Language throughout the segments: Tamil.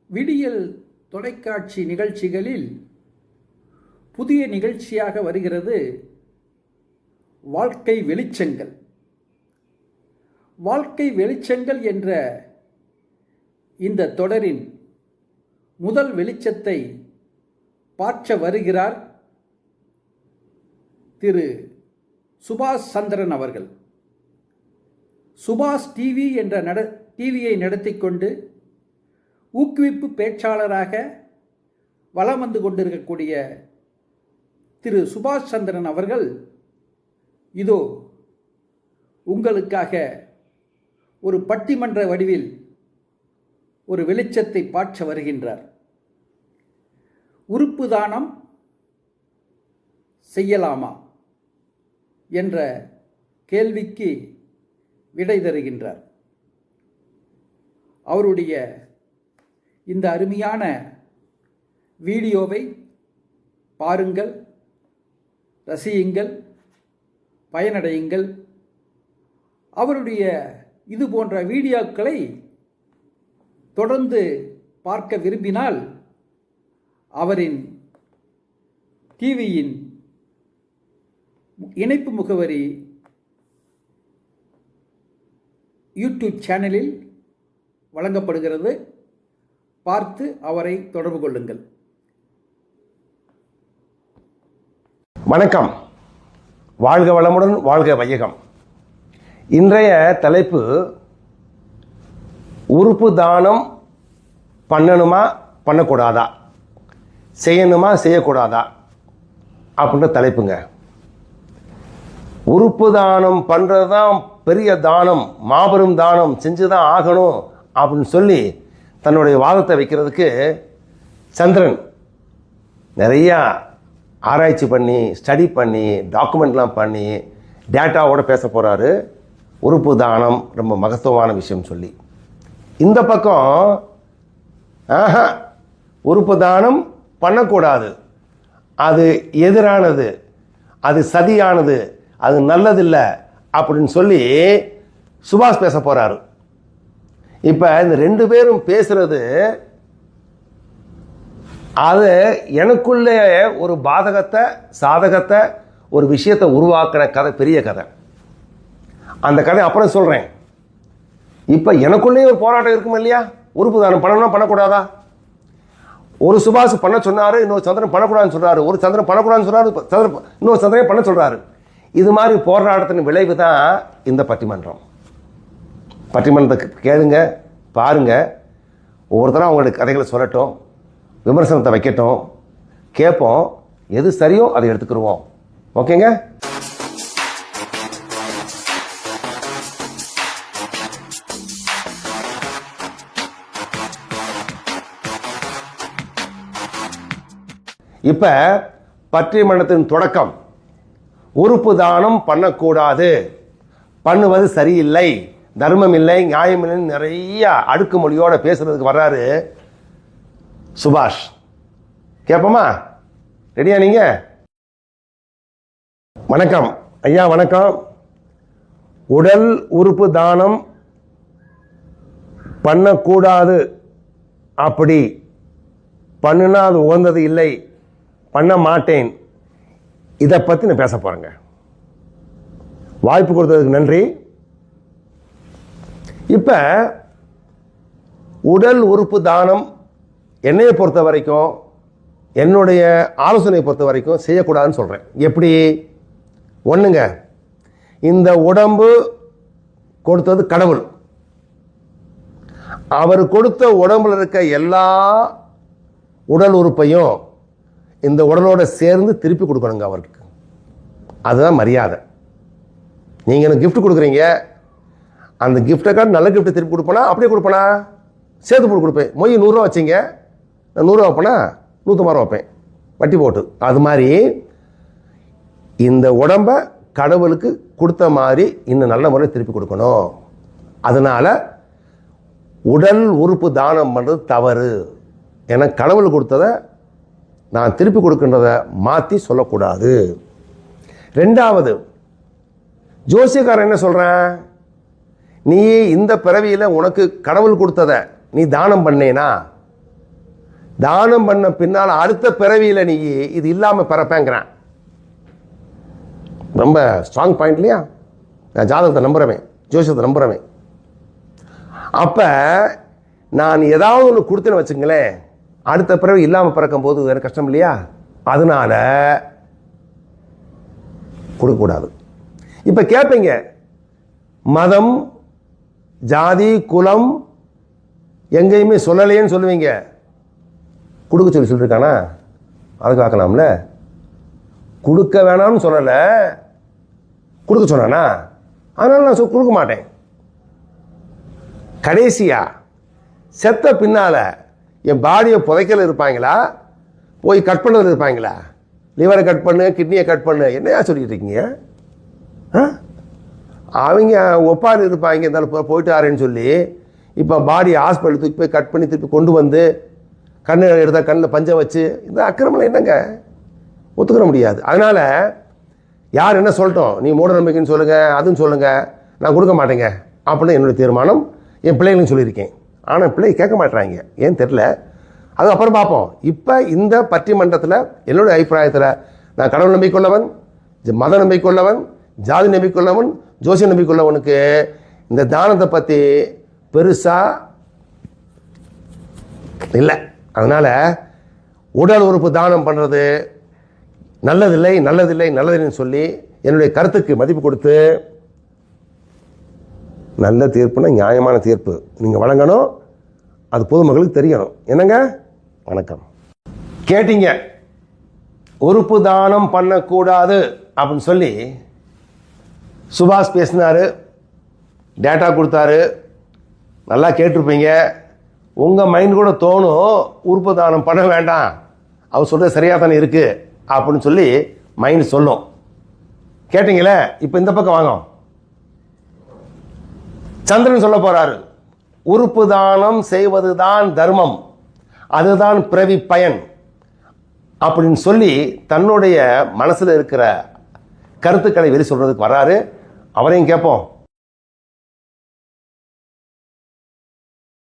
விடியல் தொலைக்காட்சி நிகழ்ச்சிகளில் புதிய நிகழ்ச்சியாக வருகிறது வாழ்க்கை வெளிச்சங்கள். வாழ்க்கை வெளிச்சங்கள் என்ற இந்த தொடரின் முதல் வெளிச்சத்தை பார்க்க வருகிறார் திரு சுபாஷ் சந்திரன் அவர்கள். சுபாஷ் டிவி என்ற டிவியை நடத்தி கொண்டு ஊக்குவிப்பு பேச்சாளராக வலம் வந்து கொண்டிருக்கக்கூடிய திரு சுபாஷ் சந்திரன் அவர்கள் இதோ உங்களுக்காக ஒரு பட்டிமன்ற வடிவில் ஒரு வெளிச்சத்தை பாய்ச்ச வருகின்றார். உறுப்பு தானம் செய்யலாமா என்ற கேள்விக்கு விடை தருகின்றார். அவருடைய இந்த அருமையான வீடியோவை பாருங்கள், ரசியுங்கள், பயனடையுங்கள். அவருடைய இது போன்ற வீடியோக்களை தொடர்ந்து பார்க்க விரும்பினால் அவரின் டிவியின் இணைப்பு முகவரி யூடியூப் சேனலில் வழங்கப்படுகிறது. பார்த்து அவரை தொடர்பு கொள்ளுங்கள். வணக்கம். வாழ்க வளமுடன், வாழ்க வையகம். இன்றைய தலைப்பு உறுப்பு தானம் பண்ணணுமா பண்ணக்கூடாதா, செய்யணுமா செய்யக்கூடாதா அப்படின்ற தலைப்புங்க. உறுப்பு தானம் பண்ணுறது தான் பெரிய தானம், மாபெரும் தானம், செஞ்சு தான் ஆகணும் அப்படின்னு சொல்லி தன்னுடைய வாதத்தை வைக்கிறதுக்கு சந்திரன் நிறையா ஆராய்ச்சி பண்ணி, ஸ்டடி பண்ணி, டாக்குமெண்ட்லாம் பண்ணி, டேட்டாவோட பேச போகிறாரு. உறுப்பு தானம் ரொம்ப மகத்துவமான விஷயம் சொல்லி, இந்த பக்கம் உறுப்பு தானம் பண்ணக்கூடாது, அது எதிரானது, அது சதியானது, அது நல்லதில்லை அப்படின்னு சொல்லி சுபாஷ் பேச போகிறாரு. இப்போ இந்த ரெண்டு பேரும் பேசுறது அது எனக்குள்ளே ஒரு பாதகத்தை சாதகத்தை ஒரு விஷயத்தை உருவாக்கின கதை, பெரிய கதை. அந்த கதை அப்புறம் சொல்கிறேன். இப்போ எனக்குள்ளேயே ஒரு போராட்டம் இருக்கும் இல்லையா? உறுப்பு தானம் பண்ணணும் பண்ணக்கூடாதா? ஒரு சுபாஷ் பண்ண சொன்னார், இன்னொரு சந்திரன் பண்ணக்கூடாதுன்னு சொல்கிறாரு. ஒரு சந்திரன் பண்ணக்கூடாதுன்னு சொல்கிறாரு, இன்னொரு சந்திரன் பண்ண சொல்கிறாரு. இது மாதிரி போராட்டத்தின் விளைவு தான் இந்த பட்டிமன்றம். பட்டிமன்றத்தை கேளுங்க, பாருங்க. ஒவ்வொருத்தரும் அவங்களுடைய கதைகளை சொல்லட்டும், விமர்சனத்தை வைக்கட்டும், கேட்போம். எது சரியோ அதை எடுத்துக்கிடுவோம். ஓகேங்க. இப்ப பட்டிமன்றத்தின் தொடக்கம். உறுப்பு தானம் பண்ணக்கூடாது, பண்ணுவது சரியில்லை, தர்மம் இல்லை, நியாயம் இல்லைன்னு நிறைய அடுக்குமொழியோட பேசுறதுக்கு வர்றாரு சுபாஷ். கேட்போமா? ரெடியா நீங்க? வணக்கம் ஐயா. வணக்கம். உடல் உறுப்பு தானம் பண்ணக்கூடாது, அப்படி பண்ணுனா அது உகந்தது இல்லை, பண்ண மாட்டேன், இதை பற்றி நான் பேச போறேங்க. வாய்ப்பு கொடுத்ததுக்கு நன்றி. இப்போ உடல் உறுப்பு தானம் என்னையை பொறுத்த வரைக்கும், என்னுடைய ஆலோசனையை பொறுத்த வரைக்கும் செய்யக்கூடாதுன்னு சொல்கிறேன். எப்படி? ஒன்றுங்க, இந்த உடம்பு கொடுத்தது கடவுள். அவர் கொடுத்த உடம்புல இருக்க எல்லா உடல் உறுப்பையும் இந்த உடலோட சேர்ந்து திருப்பி கொடுக்கணுங்க அவருக்கு. அதுதான் மரியாதை. நீங்கள் எனக்கு கிஃப்ட் கொடுக்குறீங்க, அந்த கிஃப்டை கார்டு நல்ல கிஃப்ட்டை திருப்பி கொடுப்பேனா அப்படியே கொடுப்பேனா? சேர்த்து போட்டு கொடுப்பேன். மொய் 100 ரூபா வச்சிங்க, நான் 100 ரூபா வைப்பேனா 150 ரூபா வைப்பேன் வட்டி போட்டு. அது மாதிரி இந்த உடம்பை கடவுளுக்கு கொடுத்த மாதிரி இன்னும் நல்ல முறையில் திருப்பி கொடுக்கணும். அதனால் உடல் உறுப்பு தானம் பண்ணுறது தவறு. ஏன்னா கடவுள் கொடுத்ததை நான் திருப்பி கொடுக்கின்றதை மாற்றி சொல்லக்கூடாது. ரெண்டாவது, ஜோசியக்காரன் என்ன சொல்கிறேன், நீ இந்த பிறவியில் உனக்கு கடவுள் கொடுத்ததை நீ தானம் பண்ணேனா தானம் பண்ண பின்னால் அடுத்த பிறவியில் நீ இது இல்லாமல் பிறப்பேங்கிறான். ரொம்ப ஸ்ட்ராங் பாயிண்ட் இல்லையா? நான் ஜாதகத்தை நம்புகிறவன், ஜோசியத்தை நம்புகிறவன். அப்போ நான் ஏதாவது ஒன்று கொடுத்தேன்னு வச்சுங்களேன், அடுத்த பிறவி இல்லாமல் பிறக்கும் போது வேறு கஷ்டம் இல்லையா? அதனால கொடுக்கக்கூடாது. இப்போ கேட்பீங்க, மதம் ஜாதி குலம் எங்கேயுமே சொல்லலையேன்னு சொல்லுவீங்க. கொடுக்க சொல்லியிருக்கானா? அதை பார்க்கலாம்ல. கொடுக்க வேணாம்னு சொல்லலை, கொடுக்க சொன்னானா? அதனால நான் கொடுக்க மாட்டேன். கடைசியா செத்த பின்னால என் பாடியை புதைக்கல இருப்பாங்களா, போய் கட் பண்ணதில் இருப்பாங்களா? லிவரை கட் பண்ணு, கிட்னியை கட் பண்ணு, என்னையா சொல்லிட்டு இருக்கீங்க? அவங்க ஒப்பாரி இருப்பாங்க, இருந்தாலும் போயிட்டாருன்னு சொல்லி இப்போ பாடி ஹாஸ்பிட்டல் தூக்கி போய் கட் பண்ணி திருப்பி கொண்டு வந்து கண்ணு எடுத்தால் கண்ணில் பஞ்சம் வச்சு, இந்த அக்கிரமம் என்னங்க ஒத்துக்கிற முடியாது. அதனால் யார் என்ன சொல்லட்டும், நீ மூட நம்பிக்கைன்னு சொல்லுங்கள், அதுன்னு சொல்லுங்கள், நான் கொடுக்க மாட்டேங்க அப்படின்னு என்னுடைய தீர்மானம். என் பிள்ளைகளும் சொல்லியிருக்கேன். ஆனால் பிள்ளை கேட்க மாட்டேறாங்க, ஏன் தெரில. அது அப்புறம் பார்ப்போம். இப்போ இந்த பட்டிமன்றத்தில் என்னுடைய அபிப்பிராயத்தில் நான் கடவுள் நம்பிக்கையுள்ளவன், மத நம்பிக்கையுள்ளவன், ஜாதி நம்பிக்கையுள்ளவன், ஜோசிய நம்பிக்கையுள்ளவனுக்கு இந்த தானத்தை பற்றி பெருசாக இல்லை. அதனால் உடல் உறுப்பு தானம் பண்ணுறது நல்லதில்லை, நல்லதில்லை, நல்லதில்லைன்னு சொல்லி என்னுடைய கருத்துக்கு மதிப்பு கொடுத்து நல்ல தீர்ப்புனா நியாயமான தீர்ப்பு நீங்கள் வழங்கணும். அது பொதுமக்களுக்கு தெரியணும். என்னங்க? வணக்கம். கேட்டீங்க, உறுப்பு தானம் பண்ணக்கூடாது அப்படின்னு சொல்லி சுபாஷ் பேசினார், டேட்டா கொடுத்தாரு, நல்லா கேட்டிருப்பீங்க. உங்கள் மைண்ட் கூட தோணும், உறுப்பு தானம் பண்ண வேண்டாம், அவர் சொல்கிறது சரியாக தானே இருக்குது அப்படின்னு சொல்லி மைண்ட் சொல்லும். கேட்டீங்களே? இப்போ இந்த பக்கம் வாங்க. சந்திரன் சொல்ல போறாரு, உறுப்பு தானம் செய்வதுதான் தர்மம், அதுதான் பிறவி பயன் அப்படின்னு சொல்லி தன்னுடைய மனசில் இருக்கிற கருத்துக்களை வெளி சொல்றதுக்கு வர்றாரு. அவரையும் கேட்போம்.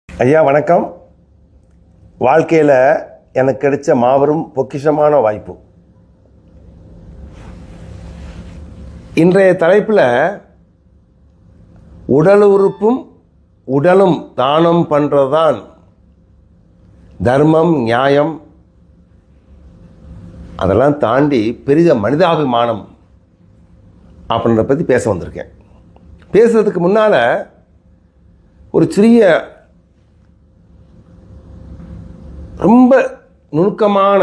ஐயா வணக்கம். வாழ்க்கையில் எனக்கு கிடைச்ச மாபெரும் பொக்கிஷமான வாய்ப்பு. இன்றைய தலைப்பில் உடல் உறுப்பும் உடலும் தானம் பண்ணுறதுதான் தர்மம், நியாயம், அதெல்லாம் தாண்டி பெரிய மனிதாபிமானம் அப்படின்றத பற்றி பேச வந்திருக்கேன். பேசுறதுக்கு முன்னால் ஒரு சிறிய ரொம்ப நுணுக்கமான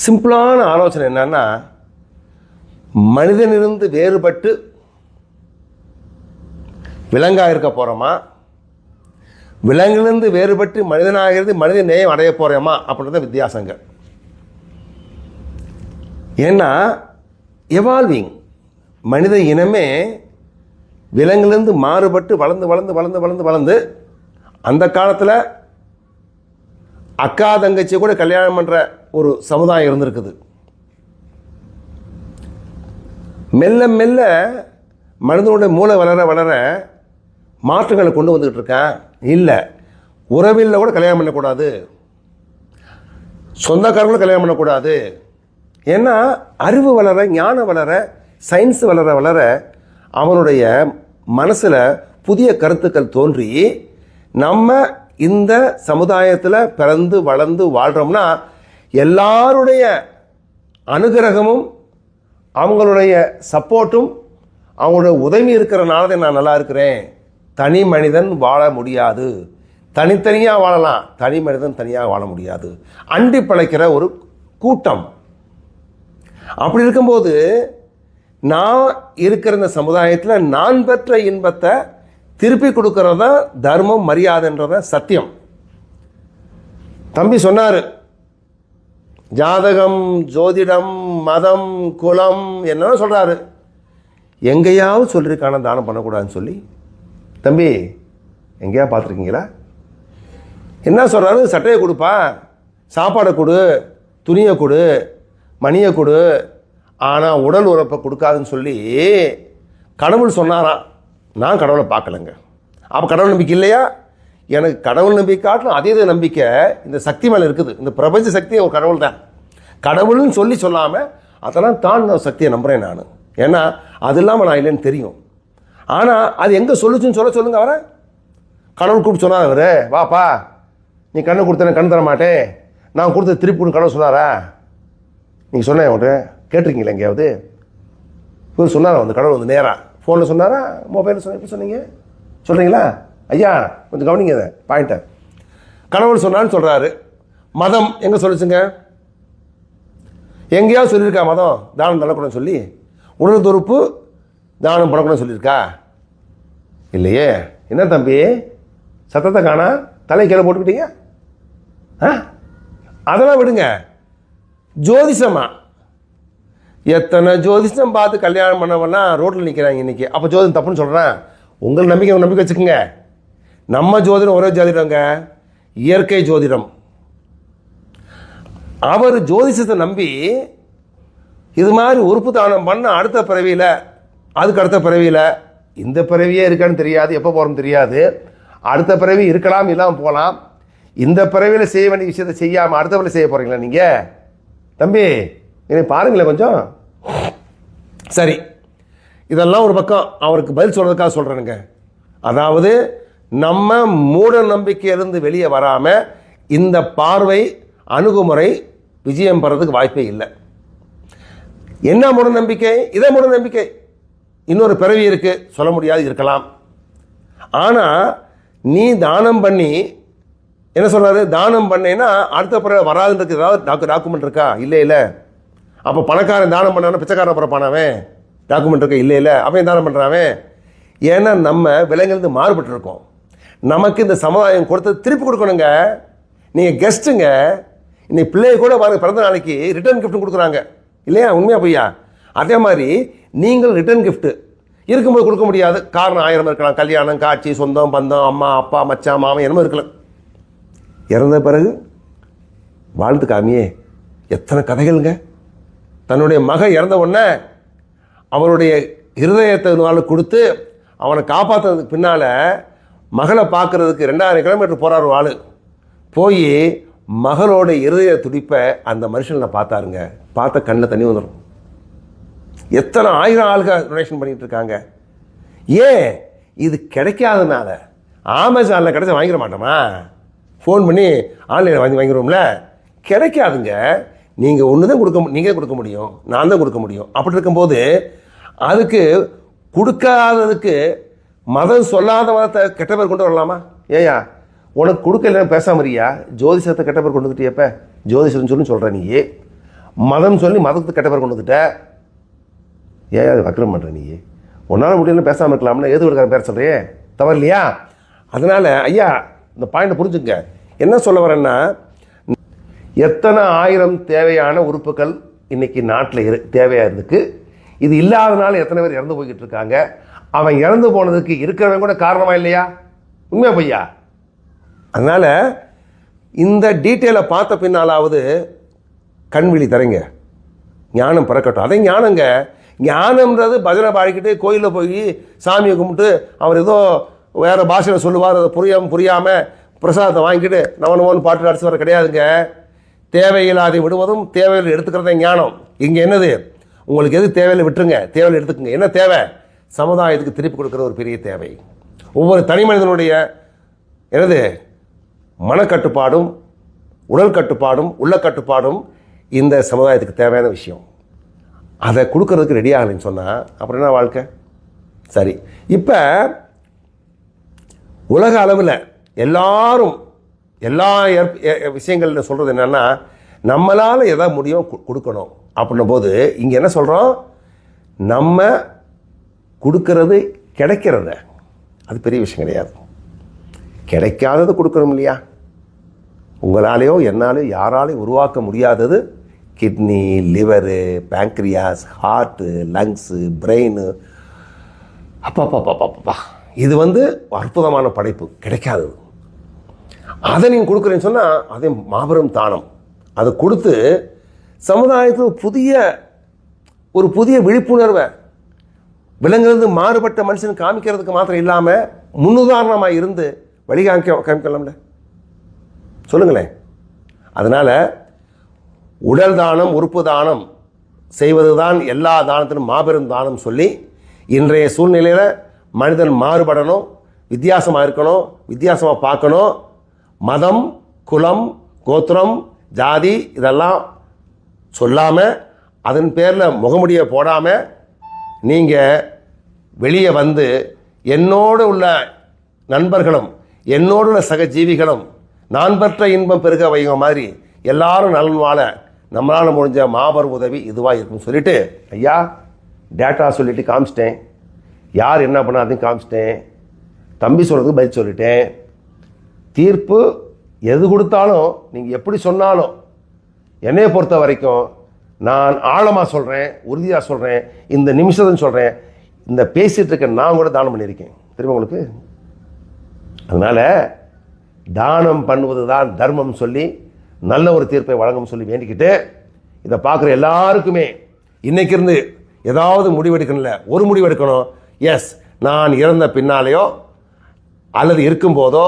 சிம்பிளான ஆலோசனை என்னன்னா, மனிதனிலிருந்து வேறுபட்டு விலங்காக இருக்க போகிறோமா, விலங்கிலிருந்து வேறுபட்டு மனிதனாக இருந்து மனித நேயம் அடைய போகிறோமா அப்படின்றத வித்தியாசங்க. ஏன்னா எவால்விங் மனித இனமே விலங்கிலிருந்து மாறுபட்டு வளர்ந்து வளர்ந்து வளர்ந்து வளர்ந்து வளர்ந்து அந்த காலத்தில் அக்கா தங்கச்சியை கூட கல்யாணம் பண்ணுற ஒரு சமுதாயம் இருந்திருக்குது. மெல்ல மெல்ல மனிதனுடைய மூளை வளர வளர மாற்றங்களை கொண்டு வந்துக்கிட்டு இருக்கேன். இல்லை, உறவில் கூட கல்யாணம் பண்ணக்கூடாது, சொந்தக்காரங்களும் கல்யாணம் பண்ணக்கூடாது. ஏன்னா அறிவு வளர, ஞானம் வளர, சயின்ஸ் வளர வளர அவனுடைய மனசில் புதிய கருத்துக்கள் தோன்றி நம்ம இந்த சமுதாயத்தில் பிறந்து வளர்ந்து வாழ்கிறோம்னா எல்லாருடைய அனுகிரகமும் அவங்களுடைய சப்போர்ட்டும் அவங்களோட உதவி இருக்கிறனால தான் நான் நல்லா இருக்கிறேன். தனி மனிதன் வாழ முடியாது, தனித்தனியாக வாழலாம், தனி மனிதன் தனியாக வாழ முடியாது. அண்டி பிழைக்கிற ஒரு கூட்டம். அப்படி இருக்கும்போது நான் இருக்கிற இந்த சமுதாயத்தில் நான் பெற்ற இன்பத்தை திருப்பி கொடுக்கறது தான் தர்மம், மரியாதைன்றத சத்தியம். தம்பி சொன்னார், ஜாதகம், ஜோதிடம், மதம், குலம் என்னன்னு சொல்கிறாரு. எங்கேயாவது சொல்லியிருக்கான தானம் பண்ணக்கூடாதுன்னு சொல்லி? தம்பி எங்கேயா பார்த்துருக்கீங்களா? என்ன சொல்கிறாரு? சட்டையை கொடுப்பா, சாப்பாடை கொடு, துணியை கொடு, மணியை கொடு, ஆனால் உடல் உறப்பை கொடுக்காதுன்னு சொல்லி கடவுள் சொன்னாராம். நான் கடவுளை பார்க்கலைங்க. அப்போ கடவுள் நம்பிக்கை இல்லையா? எனக்கு கடவுள் நம்பிக்கை காட்டணும் அதே நம்பிக்கை இந்த சக்தி மேலே இருக்குது. இந்த பிரபஞ்ச சக்தி ஒரு கடவுள் தான். கடவுள்னு சொல்லாமல் அதெல்லாம் தான் சக்தியை நம்புகிறேன் நான். ஏன்னா அது இல்லாமல் நான் இல்லைன்னு தெரியும். ஆனால் அது எங்கே சொல்லுச்சுன்னு சொல்லுங்க அவரை. கடவுள் கூப்பிட்டு சொன்னார் அவர், வாப்பா நீ கண்ணு கொடுத்தேன் கண் தர மாட்டேன், நான் கொடுத்த திருப்பி கொடுன்னு கடவுள் சொன்னாரா? நீங்கள் சொன்னேன் அவரு கேட்டிருக்கீங்களா எங்கேயாவது? இவர் சொன்னாரா வந்து கடவுள் வந்து நேராக ஃபோனில் சொன்னாரா மொபைலில் சொன்ன எப்படி சொன்னீங்க சொல்கிறீங்களா? ஐயா கொஞ்சம் கவனிங்க அதை பாயிண்ட்டை. கடவுள் சொன்னான்னு சொல்கிறாரு. மதம் எங்கே சொல்லிச்சுங்க? எங்கேயாவது சொல்லியிருக்கா மதம் தானம் பண்ணக்கூடாதுன்னு சொல்லி? உடல் துறுப்பு தானம் பண்ணக்கூடாதுன்னு சொல்லியிருக்கா? இல்லையே. என்ன தம்பி சத்தத்தை காணா, தலை கீழே போட்டுக்கிட்டீங்க? அதெல்லாம் விடுங்க. ஜோதிஷமா எத்தனை ஜோதிஷம் பார்த்து கல்யாணம் பண்ணவெல்லாம் ரோட்டில் நிற்கிறாங்க இன்னைக்கு. அப்போ ஜோதிடம் தப்புன்னு சொல்கிறேன். உங்கள் நம்பிக்கை வச்சுக்கோங்க. நம்ம ஜோதிடம் ஒரே ஜோதிடங்க, இயற்கை ஜோதிடம். அவர் ஜோதிஷத்தை நம்பி இது மாதிரி உறுப்பு தானம் பண்ண அடுத்த பிறவியில் அதுக்கு அடுத்த பிறவியில் இந்த பிறவியே இருக்கான்னு தெரியாது, எப்போ போகிறோம் தெரியாது, அடுத்த பிறவி இருக்கலாம் இல்லாமல் போகலாம். இந்த பிறவியில் செய்ய வேண்டிய விஷயத்தை செய்யாமல் அடுத்த பிறவி செய்ய போகிறீங்களா நீங்கள்? தம்பி என்னை பாருங்களேன் கொஞ்சம். சரி, இதெல்லாம் ஒரு பக்கம் அவருக்கு பதில் சொல்கிறதுக்காக சொல்கிறேனுங்க. அதாவது நம்ம மூட நம்பிக்கையிலிருந்து வெளியே வராமல் இந்த பார்வை அணுகுமுறை விஜயம் பெறதுக்கு வாய்ப்பே இல்லை. என்ன மூட நம்பிக்கை? இதே மூட நம்பிக்கை. இன்னொரு பிறவி இருக்குது சொல்ல முடியாது, இருக்கலாம். ஆனால் நீ தானம் பண்ணி என்ன சொல்கிறாரு, தானம் பண்ணேன்னா அடுத்த பிறகு வராதுன்றதுக்கு ஏதாவது டாக்குமெண்ட் இருக்கா? இல்லை. அப்போ பணக்காரன் தானம் பண்ணானா பிச்சைக்காரன் பிறப்பானவன்? டாக்குமெண்ட் இருக்கா? இல்லை. அவன் தானம் பண்ணுறாவன். ஏன்னா நம்ம விலங்கிலிருந்து மாறுபட்டுருக்கோம். நமக்கு இந்த சமுதாயம் கொடுத்தது திருப்பி கொடுக்கணுங்க. நீங்கள் கெஸ்ட்டுங்க. இன்னைக்கு பிள்ளைய கூட பாருங்க பிறந்த நாளைக்கு ரிட்டர்ன் கிஃப்ட் கொடுக்குறாங்க இல்லையா? உண்மையாக பொய்யா? அதே மாதிரி நீங்கள் ரிட்டர்ன் கிஃப்ட்டு இருக்கும்போது கொடுக்க முடியாது. காரணம் 1000 இருக்கலாம். கல்யாணம், காட்சி, சொந்தம், பந்தம், அம்மா, அப்பா, மச்சான், மாமன் என்னமோ இருக்கலாம். இறந்த பிறகு வாழ்த்து காமியே எத்தனை கதைகள்ங்க. தன்னுடைய மகன் இறந்த உடனே அவருடைய இருதயத்தை கொடுத்து அவனை காப்பாற்றுறதுக்கு பின்னால் மகளை பார்க்குறதுக்கு 2000 கிலோமீட்டர் போகிறார் ஆள். போய் மகளோட இருதய துடிப்பை அந்த மனுஷனை பார்த்தாருங்க. பார்த்த கண்ணில் தண்ணி வந்துடும். எத்தனை 1000 ஆளுங்க டொனேஷன் பண்ணிகிட்டு இருக்காங்க. ஏன்? இது கிடைக்காதனால. அமேசானில் கிடைச்சா வாங்கிட மாட்டோமா? ஃபோன் பண்ணி ஆன்லைனில் வாங்கிடுவோம்ல. கிடைக்காதுங்க. நீங்கள் ஒன்று தான் நீங்கள் கொடுக்க முடியும், நான் தான் கொடுக்க முடியும். அப்படி இருக்கும்போது அதுக்கு கொடுக்காததுக்கு மதம் சொல்லாத மதத்தை கெட்ட பேர் கொண்டு வரலாமா? ஏயா உனக்கு கொடுக்கலன்னு பேசாமறியா? ஜோதிஷத்தை கெட்ட பேர் கொண்டு வந்துட்டியப்ப ஜோதிஷம் சொல்லி சொல்கிற நீ. மதம் சொல்லி மதத்துக்கு கெட்ட பேர் கொண்டு வந்துட்ட. ஏன் அது வக்கரம் பண்ணுற நீ? உன்னால் முடியலன்னு பேசாமல் இருக்கலாம்னா எது விடுக்கிற பேர் சொல்கிறியே? தவறு இல்லையா? அதனால் ஐயா இந்த பாயிண்டை புரிஞ்சுங்க. என்ன சொல்ல வரேன்னா, எத்தனை 1000 தேவையான உறுப்புகள் இன்னைக்கு நாட்டில் தேவையாக இருக்குது. இது இல்லாதனால எத்தனை பேர் இறந்து போய்கிட்டு இருக்காங்க. அவன் இறந்து போனதுக்கு இருக்கிறவங்க கூட காரணமா இல்லையா? உண்மையா பொய்யா? அதனால் இந்த டீட்டெயிலை பார்த்த பின்னாலாவது கண்விழி தரங்க, ஞானம் பிறக்கட்டும். அதே ஞானங்க. ஞானம்ன்றது பஜனை பாடிக்கிட்டு கோயிலில் போய் சாமியை கும்பிட்டு அவர் ஏதோ வேறு பாஷையில் சொல்லுவார், அதை புரியாமல் பிரசாதத்தை வாங்கிட்டு நவனவன் பாட்டு அடிச்சு வர கிடையாதுங்க. தேவையில்லாதை விடுவதும் தேவையில் எடுத்துக்கிறதே ஞானம். இங்கே என்னது? உங்களுக்கு எது தேவையில் விட்டுருங்க, தேவையில் எடுத்துக்கங்க. என்ன தேவை? சமுதாயத்துக்கு திருப்பி கொடுக்குற ஒரு பெரிய தேவை. ஒவ்வொரு தனி மனிதனுடைய என்னது மனக்கட்டுப்பாடும் உடல் கட்டுப்பாடும் உள்ள கட்டுப்பாடும் இந்த சமுதாயத்துக்கு தேவையான விஷயம். அதை கொடுக்கறதுக்கு ரெடி ஆகலைன்னு சொன்னால் அப்புறம் என்ன வாழ்க்கை? சரி, இப்போ உலக அளவில் எல்லாரும் எல்லா விஷயங்கள் சொல்கிறது என்னென்னா, நம்மளால் எதை முடியும் கொடுக்கணும் அப்படின்னும் போது இங்கே என்ன சொல்கிறோம்? நம்ம கொடுக்கறது கிடைக்கிறத, அது பெரிய விஷயம் கிடையாது. கிடைக்காதது கொடுக்கணும் இல்லையா? உங்களாலேயோ என்னாலேயோ யாராலையும் உருவாக்க முடியாதது kidney, liver, pancreas, heart, lungs, brain. அப்பா இது அற்புதமான படைப்பு, கிடைக்காதது. அதை நீங்கள் கொடுக்குறேன்னு சொன்னால் அதே மாபெரும் தானம். அதை கொடுத்து சமுதாயத்தில் ஒரு புதிய விழிப்புணர்வை விலங்குலேருந்து மாறுபட்ட மனுஷன் காமிக்கிறதுக்கு மாத்திரம் இல்லாமல் முன்னுதாரணமாக இருந்து வழி காமிக்கலாம்ல, சொல்லுங்களேன். அதனால் உடல் தானம் உறுப்பு தானம் செய்வது தான் எல்லா தானத்திலும் மாபெரும் தானம் சொல்லி இன்றைய சூழ்நிலையில் மனிதன் மாறுபடணும், வித்தியாசமாக இருக்கணும், வித்தியாசமாக பார்க்கணும். மதம், குலம், கோத்திரம், ஜாதி இதெல்லாம் சொல்லாமல் அதன் பேரில் முகமுடியை போடாமல் நீங்கள் வெளியே வந்து என்னோடு உள்ள நண்பர்களும் என்னோடு உள்ள சகஜீவிகளும் நான் பெற்ற இன்பம் பெருக வைங்க மாதிரி எல்லாரும் நலன் வாழ நம்மளால் முடிஞ்ச மாபெரும் உதவி இதுவாக இருக்குன்னு சொல்லிட்டு, ஐயா டேட்டா சொல்லிட்டு காமிச்சிட்டேன், யார் என்ன பண்ணாதையும் காமிச்சிட்டேன், தம்பி சொல்கிறதுக்கு பதில் சொல்லிட்டேன். தீர்ப்பு எது கொடுத்தாலும் நீங்கள் எப்படி சொன்னாலும் என்னையை பொறுத்த வரைக்கும் நான் ஆழமாக சொல்கிறேன், உறுதியாக சொல்கிறேன், இந்த நிமிஷத்துன்னு சொல்கிறேன், இந்த பேசிகிட்டு இருக்க நான் கூட தானம் பண்ணியிருக்கேன் தெரியுமா உங்களுக்கு. அதனால் தானம் பண்ணுவது தான் தர்மம் சொல்லி நல்ல ஒரு தீர்ப்பை வழங்கும் சொல்லி வேண்டிக்கிட்டு, இதை பார்க்குற எல்லாருக்குமே இன்னைக்கு இருந்து ஏதாவது முடிவெடுக்கணும்ல, ஒரு முடிவு எடுக்கணும். எஸ், நான் இறந்த பின்னாலேயோ அல்லது இருக்கும்போதோ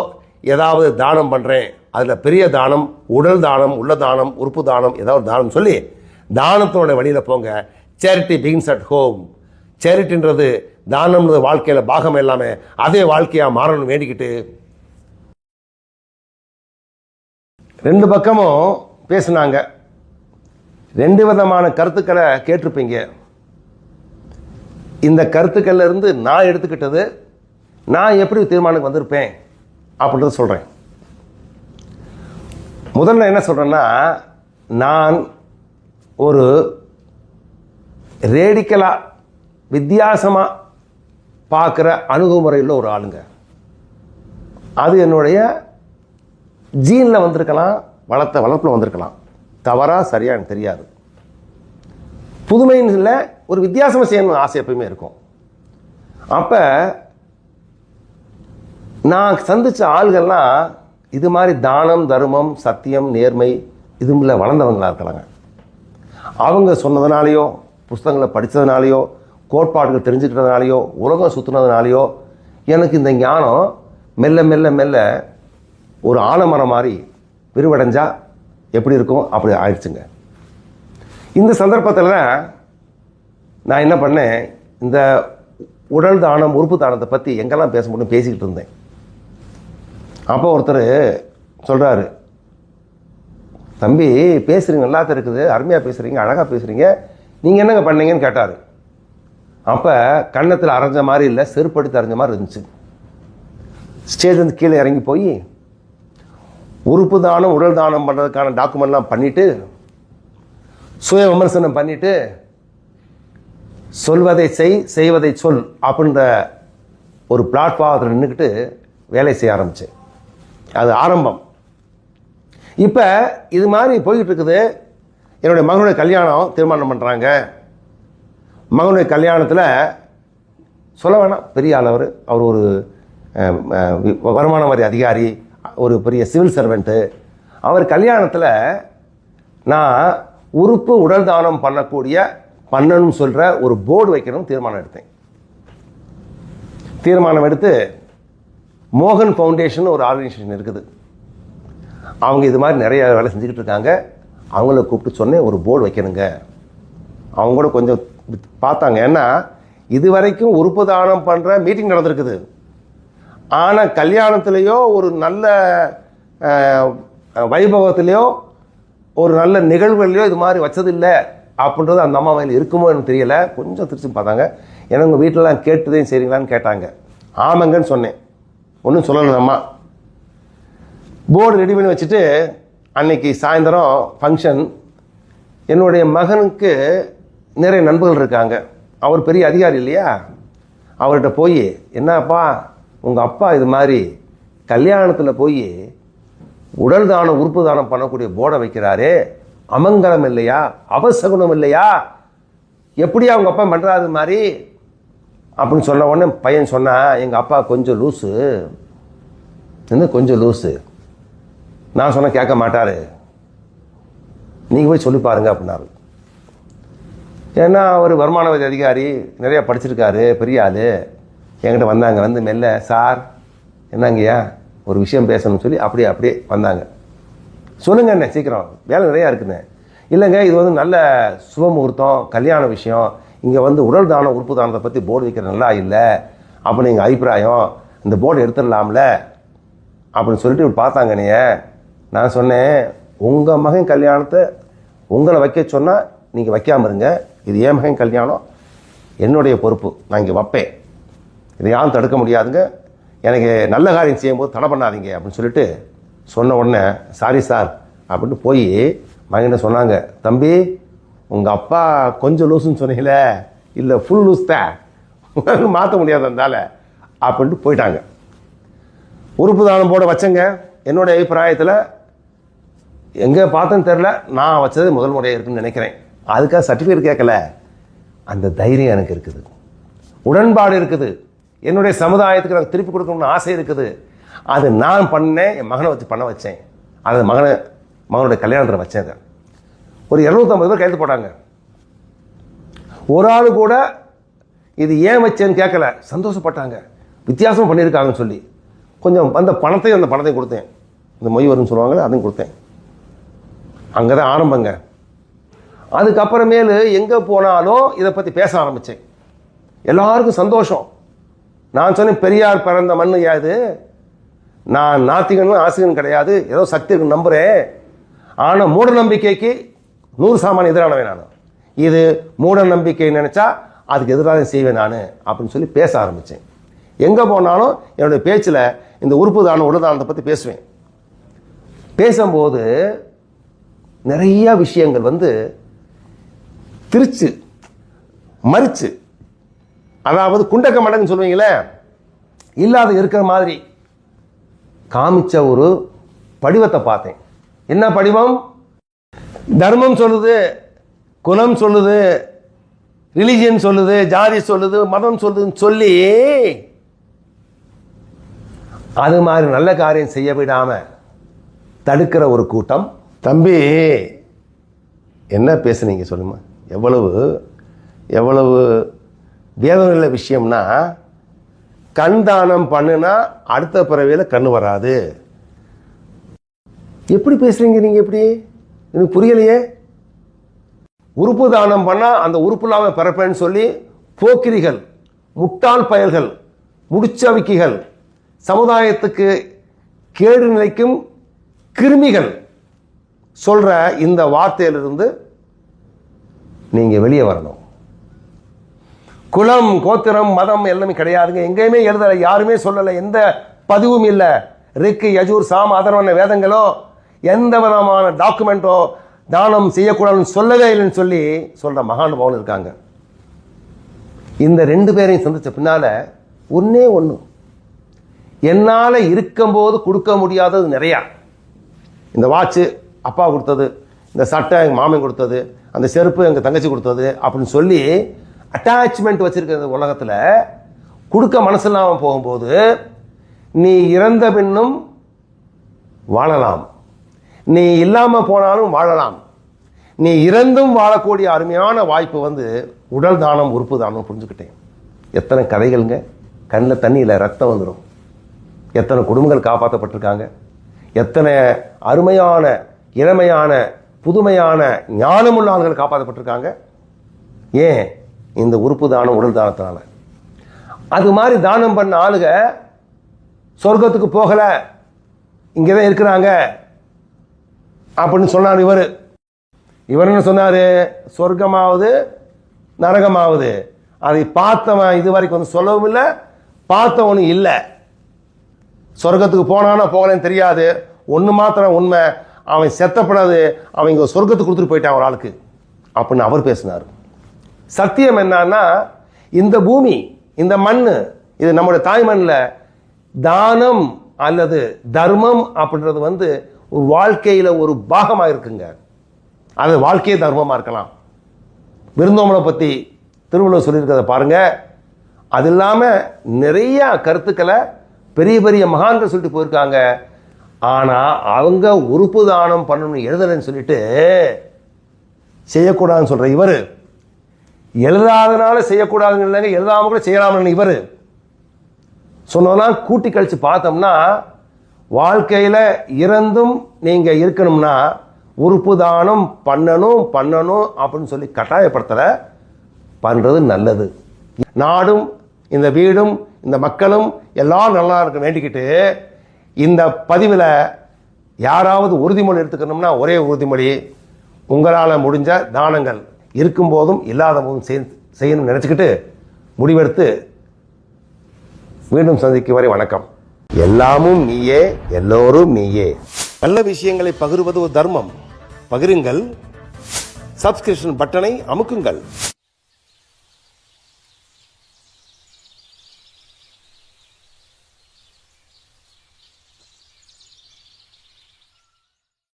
ஏதாவது தானம் பண்ணுறேன், அதில் பெரிய தானம் உடல் தானம், உள்ள தானம், உறுப்பு தானம், ஏதாவது தானம் சொல்லி தானத்தோட வழியில் போங்க. Charity begins at home. சேரிட்டின்றது தானம்ன்றது வாழ்க்கையில் பாகம் எல்லாமே அதே வாழ்க்கையாக மாறணும் வேண்டிக்கிட்டு, ரெண்டு பக்கமும் பேசுனாங்க. ரெண்டு விதமான கருத்துக்களை கேட்டிருப்பீங்க. இந்த கருத்துக்கள்ல இருந்து நான் எடுத்துக்கிட்டது, நான் எப்படி தீர்மானத்துக்கு வந்திருப்பேன் அப்படின்றத சொல்கிறேன். முதல்ல என்ன சொல்கிறேன்னா, நான் ஒரு ரேடிக்கலாக வித்தியாசமாக பார்க்குற அணுகுமுறையில் ஒரு ஆளுங்க. அது என்னுடைய ஜீனில் வந்திருக்கலாம், வளர்ப்பில் வந்திருக்கலாம். தவறாக சரியாக எனக்கு தெரியாது. புதுமைன்னு இல்லை, ஒரு வித்தியாசமாக செய்யணும்னு ஆசை எப்பயுமே இருக்கும். அப்போ நான் சந்தித்த ஆள்கள்லாம் இது மாதிரி தானம், தர்மம், சத்தியம், நேர்மை இதுல வளர்ந்தவங்களாக இருக்கலாங்க. அவங்க சொன்னதுனாலையோ, புஸ்தகங்களை படித்ததுனாலையோ, கோட்பாடுகள் தெரிஞ்சுக்கிட்டதுனாலையோ, உலகம் சுற்றுனதுனாலையோ எனக்கு இந்த ஞானம் மெல்ல மெல்ல மெல்ல ஒரு ஆலமரம் மாதிரி விரிவடைஞ்சா எப்படி இருக்கும் அப்படி ஆயிடுச்சுங்க. இந்த சந்தர்ப்பத்தில் நான் என்ன பண்ணேன், இந்த உடல் தானம் உறுப்பு தானத்தை பற்றி எங்கெல்லாம் பேச முடியும் பேசிக்கிட்டு இருந்தேன். அப்போ ஒருத்தர் சொல்கிறாரு, தம்பி பேசுகிறீங்க நல்லா தான் இருக்குது, அருமையாக பேசுகிறீங்க, அழகாக பேசுகிறீங்க, நீங்கள் என்னங்க பண்ணீங்கன்னு கேட்டார். அப்போ கன்னத்தில் அரைஞ்ச மாதிரி இல்லை, செருப்படுத்தி அரைஞ்ச மாதிரி இருந்துச்சு. ஸ்டேஜ் வந்து கீழே இறங்கி போய் உறுப்பு தானம் உடல் தானம் பண்ணுறதுக்கான டாக்குமெண்ட்லாம் பண்ணிவிட்டு, சுய விமர்சனம் பண்ணிவிட்டு, சொல்வதை செய் செய்வதை சொல் அப்படின்ற ஒரு பிளாட்ஃபார்மத்தில் நின்றுக்கிட்டு வேலை செய்ய ஆரம்பித்தேன். அது ஆரம்பம். இப்போ இது மாதிரி போய்கிட்டு இருக்குது. என்னுடைய மகனுடைய கல்யாணம் தீர்மானம் பண்ணுறாங்க. மகனுடைய கல்யாணத்தில் சொல்ல வேணாம், பெரிய ஆள் அவர் ஒரு வருமான வரி அதிகாரி, ஒரு பெரிய சிவில் சர்வெண்ட்டு. அவர் கல்யாணத்தில் நான் உறுப்பு உடல் தானம் பண்ணணும்னு சொல்கிற ஒரு போர்டு வைக்கணும் தீர்மானம் எடுத்தேன். தீர்மானம் எடுத்து மோகன் ஃபவுண்டேஷன் ஒரு ஆர்கனைசேஷன் இருக்குது, அவங்க இது மாதிரி நிறைய வேலை செஞ்சுக்கிட்டு இருக்காங்க, அவங்கள கூப்பிட்டு சொன்னேன் ஒரு போர்டு வைக்கணுங்க. அவங்க கூட கொஞ்சம் பார்த்தாங்க. ஏன்னா இது வரைக்கும் உறுப்பு தானம் பண்ணுற மீட்டிங் நடந்திருக்குது, ஆனால் கல்யாணத்துலேயோ ஒரு நல்ல வைபவத்திலையோ ஒரு நல்ல நிகழ்வுகளையோ இது மாதிரி வச்சதில்லை அப்படின்றது அந்த அம்மா வயலில் இருக்குமோ எனக்கு தெரியலை. கொஞ்சம் திருச்சி பார்த்தாங்க. ஏன்னா உங்கள் வீட்டிலலாம் கேட்டுதையும் செய்கிறீங்களான்னு கேட்டாங்க. ஆமாங்கன்னு சொன்னேன். ஒன்றும் சொல்லலை. அம்மா போர்டு ரெடி பண்ணி வச்சுட்டு அன்னைக்கு சாயந்தரம் ஃபங்க்ஷன். என்னுடைய மகனுக்கு நிறைய நண்பர்கள் இருக்காங்க, அவர் பெரிய அதிகாரி இல்லையா, அவர்கிட்ட போய் என்னப்பா உங்கள் அப்பா இது மாதிரி கல்யாணத்தில் போய் உடல் தானம் உறுப்பு தானம் பண்ணக்கூடிய போர்டை வைக்கிறாரே, அமங்கலம் இல்லையா, அபசகுணம் இல்லையா, எப்படி அவங்க அப்பா பண்ணுறாரு மாதிரி அப்படின்னு சொன்ன உடனே பையன் சொன்னான், எங்கள் அப்பா கொஞ்சம் லூஸு, இன்னும் கொஞ்சம் லூஸு, நான் சொன்ன கேட்க மாட்டார், நீங்கள் போய் சொல்லி பாருங்க அப்படின்னாரு. ஏன்னா அவர் வருமான வரி அதிகாரி, நிறையா படிச்சிருக்காரு, பெரிய ஆள். என்கிட்ட வந்தாங்க. வந்து மெல்ல, சார் என்னங்கய்யா ஒரு விஷயம் பேசணும்னு சொல்லி அப்படியே வந்தாங்க. சொல்லுங்க என்ன சீக்கிரம், வேலை நிறையா இருக்குண்ணே. இல்லைங்க, இது வந்து நல்ல சுபமுகூர்த்தம், கல்யாண விஷயம், இங்கே வந்து உடல் தானம் உறுப்பு தானத்தை பற்றி போர்டு வைக்கிற நல்லா இல்லை அப்படின்னு எங்கள் அபிப்பிராயம், இந்த போர்டு எடுத்துடலாம்ல அப்படின்னு சொல்லிட்டு இப்படி பார்த்தாங்க. நான் சொன்னேன், உங்கள் மகன் கல்யாணத்தை உங்களை வைக்க சொன்னால் நீங்கள் வைக்காமல் இருங்க, இது என் மகன் கல்யாணம், என்னுடைய பொறுப்பு, நான் இங்கே வைப்பேன், இதை யாரும் தடுக்க முடியாதுங்க, எனக்கு நல்ல காரியம் செய்யும்போது தடை பண்ணாதீங்க அப்படின்னு சொல்லிட்டு சொன்ன உடனே சாரி சார் அப்படின்ட்டு போய் மகன்கிட்ட சொன்னாங்க, தம்பி உங்கள் அப்பா கொஞ்சம் லூஸுன்னு சொன்னீங்கள, இல்லை ஃபுல் லூஸ் தான், மாற்ற முடியாது இருந்தால அப்படின்ட்டு போயிட்டாங்க. உறுப்பு தானம் போட வச்சங்க. என்னுடைய அபிப்பிராயத்தில் எங்கே பார்த்தேன்னு தெரில, நான் வச்சது முதல் முறையாக இருக்குன்னு நினைக்கிறேன். அதுக்காக சர்டிஃபிகேட் கேட்கல, அந்த தைரியம் எனக்கு இருக்குது, உடன்பாடு இருக்குது, என்னுடைய சமுதாயத்துக்கு எனக்கு திருப்பி கொடுக்கணும்னு ஆசை இருக்குது. அது நான் பண்ணேன், என் மகனை வச்சு பண்ண வச்சேன், அது மகனுடைய கல்யாணத்தில் வச்சேன். ஒரு 250 பேர் கைது போட்டாங்க. ஒரு ஆள் கூட இது ஏன் வச்சேன்னு கேட்கல, சந்தோஷப்பட்டாங்க, வித்தியாசம் பண்ணியிருக்காங்கன்னு சொல்லி. கொஞ்சம் அந்த பணத்தையும் கொடுத்தேன், இந்த மொய் வரும்னு சொல்லுவாங்களே அதையும் கொடுத்தேன். அங்கே தான் ஆரம்பங்க. அதுக்கப்புறமேலு எங்கே போனாலும் இதை பற்றி பேச ஆரம்பித்தேன். எல்லாருக்கும் சந்தோஷம். நான் சொன்னேன், பெரியார் பிறந்த மண்ணு யாது, நான் நாத்திகனும் ஆசிரியன் கிடையாது, ஏதோ சக்தி இருக்குன்னு நம்புகிறேன், ஆனால் மூட நம்பிக்கைக்கு 100% எதிரானவன் நான், இது மூட நம்பிக்கை நினச்சா அதுக்கு எதிராக செய்வேன் நான் அப்படின்னு சொல்லி பேச ஆரம்பித்தேன். எங்கே போனாலும் என்னுடைய பேச்சில் இந்த உறுப்பு தானம் உடல் தானத்தை பற்றி பேசுவேன். பேசும்போது நிறைய விஷயங்கள் வந்து திருச்சு மறிச்சு, அதாவது குண்டக்க மடங்குன்னு சொல்லுவீங்களே, இல்லாத இருக்கிற மாதிரி காமிச்ச ஒரு படிவத்தை பார்த்தேன். என்ன படிவம்? தர்மம் சொல்லுது, குலம் சொல்லுது, ரிலிஜியன் சொல்லுது, ஜாதி சொல்லுது, மதம் சொல்லுதுன்னு சொல்லி அது மாதிரி நல்ல காரியம் செய்ய விடாம தடுக்கிற ஒரு கூட்டம். தம்பி என்ன பேசுனீங்க சொல்லுமா, எவ்வளவு வேதனையுள்ள விஷயம்னா, கண் தானம் பண்ணுனா அடுத்த பிறவியில் கண்ணு வராது. எப்படி பேசுறீங்க நீங்க? எப்படி எனக்கு புரியலையே. உறுப்பு தானம் பண்ணா அந்த உறுப்பு இல்லாம பிறப்பேன்னு சொல்லி போக்கிரிகள், முட்டாள் பயல்கள், முடிச்சவிக்கிகள், சமுதாயத்துக்கு கேடு நிலைக்கும் கிருமிகள் சொல்ற இந்த வார்த்தையிலிருந்து நீங்க வெளியே வரணும். குலம், கோத்திரம், மதம் எல்லாமே கிடையாதுங்க, எங்கேயுமே எழுதலை, யாருமே சொல்லலை, எந்த பதிவும் இல்லை. ரிக்கு, யஜூர், சாம, அதர்வன வேதங்களோ எந்த விதமான டாக்குமெண்ட்டோ தானம் செய்யக்கூடாதுன்னு சொல்லவே இல்லைன்னு சொல்லி சொல்ற மகானுபாவன் இருக்காங்க. இந்த 2 பேரையும் சந்திச்ச பின்னால ஒன்னே ஒன்று, என்னால் இருக்கும்போது கொடுக்க முடியாதது நிறையா. இந்த வாட்சு அப்பா கொடுத்தது, இந்த சட்டை எங்கள் மாமன் கொடுத்தது, அந்த செருப்பு எங்கள் தங்கச்சி கொடுத்தது அப்படின்னு சொல்லி அட்டாச்மெண்ட் வச்சிருக்கிறது உலகத்தில். கொடுக்க மனசு இல்லாமல் போகும்போது நீ இறந்த பின்னும் வாழலாம், நீ இல்லாமல் போனாலும் வாழலாம், நீ இறந்தும் வாழக்கூடிய அருமையான வாய்ப்பு வந்து உடல் தானம் உறுப்பு தானம். புரிஞ்சுக்கிட்டேன். எத்தனை கதைகள்ங்க, கண்ணில் தண்ணியில் ரத்தம் வந்துடும். எத்தனை குடும்பங்கள் காப்பாற்றப்பட்டிருக்காங்க, எத்தனை அருமையான இளமையான புதுமையான ஞானமுள்ள ஆண்கள் காப்பாற்றப்பட்டிருக்காங்க. ஏன்? இந்த உறுப்பு தானம் உடல் தானத்தினால. அது மாதிரி தானம் பண்ண ஆளுக சொர்க்கத்துக்கு போகல, இங்கதான் இருக்கிறாங்க அப்படின்னு சொன்னார் இவர். இவர் என்ன சொன்னாரு? சொர்க்கமாவது நரகமாவது அதை பார்த்தவன் இது வரைக்கும் வந்து சொல்லவும் இல்லை, பார்த்தவனும் இல்லை. சொர்க்கத்துக்கு போனானா போகலன்னு தெரியாது. ஒன்று மாத்திரம் உண்மை, அவன் செத்தப்படாது, அவன் இங்கே சொர்க்கத்துக்கு கொடுத்துட்டு போயிட்டான் ஒரு ஆளுக்கு அப்படின்னு அவர் பேசினார். சத்தியம் என்னன்னா, இந்த பூமி, இந்த மண், இது நம்முடைய தாய் மண்ணில் தானம் அல்லது தர்மம் அப்படின்றது வந்து ஒரு வாழ்க்கையில் ஒரு பாகமாக இருக்குங்க. அது வாழ்க்கையே தர்மமாக இருக்கலாம். விருந்தோம்பலை பற்றி திருவள்ளுவர் சொல்லியிருக்கிறத பாருங்க. அது இல்லாமல் நிறைய கருத்துக்களை பெரிய பெரிய மகான்கள் சொல்லிட்டு போயிருக்காங்க. ஆனால் அவங்க உறுப்பு தானம் பண்ணணும்னு எழுதலைன்னு சொல்லிட்டு செய்யக்கூடாதுன்னு சொல்கிற இவர், எழுதாதனால செய்யக்கூடாதுன்னு இல்லைங்க, எழுதாம கூட செய்யலாம்னு இவர் சொன்னோன்னா கூட்டி கழித்து பார்த்தோம்னா வாழ்க்கையில் இறந்தும் நீங்கள் இருக்கணும்னா உறுப்பு தானம் பண்ணணும் அப்படின்னு சொல்லி கட்டாயப்படுத்தலை, பண்ணுறது நல்லது. நாடும் இந்த வீடும் இந்த மக்களும் எல்லாம் நல்லா இருக்க வேண்டிக்கிட்டு இந்த பதிவில் யாராவது உறுதிமொழி எடுத்துக்கணும்னா ஒரே உறுதிமொழி, உங்களால் முடிஞ்ச தானங்கள் இருக்கும்போதும் இல்லாத போதும் செய்யணும்னு நினச்சிக்கிட்டு முடிவெடுத்து மீண்டும் சந்திக்கும் வரை வணக்கம். எல்லாமும் நீயே, எல்லோரும் நீயே. நல்ல விஷயங்களை பகிர்வது ஒரு தர்மம். பகிருங்கள். சப்ஸ்கிரிப்ஷன் பட்டனை அமுக்குங்கள்.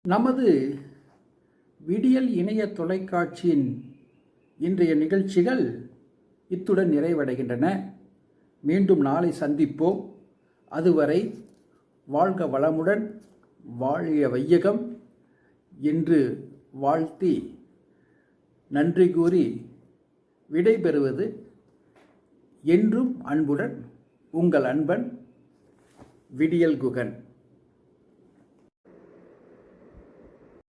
நமது விடியல் இணைய தொலைக்காட்சியின் இன்றைய நிகழ்ச்சிகள் இத்துடன் நிறைவடைகின்றன. மீண்டும் நாளை சந்திப்போம். அதுவரை வாழ்க வளமுடன், வாழிய வையகம் என்று வாழ்த்தி நன்றி கூறி விடைபெறுவது என்றும் அன்புடன் உங்கள் அன்பன் விடியல் குகன்.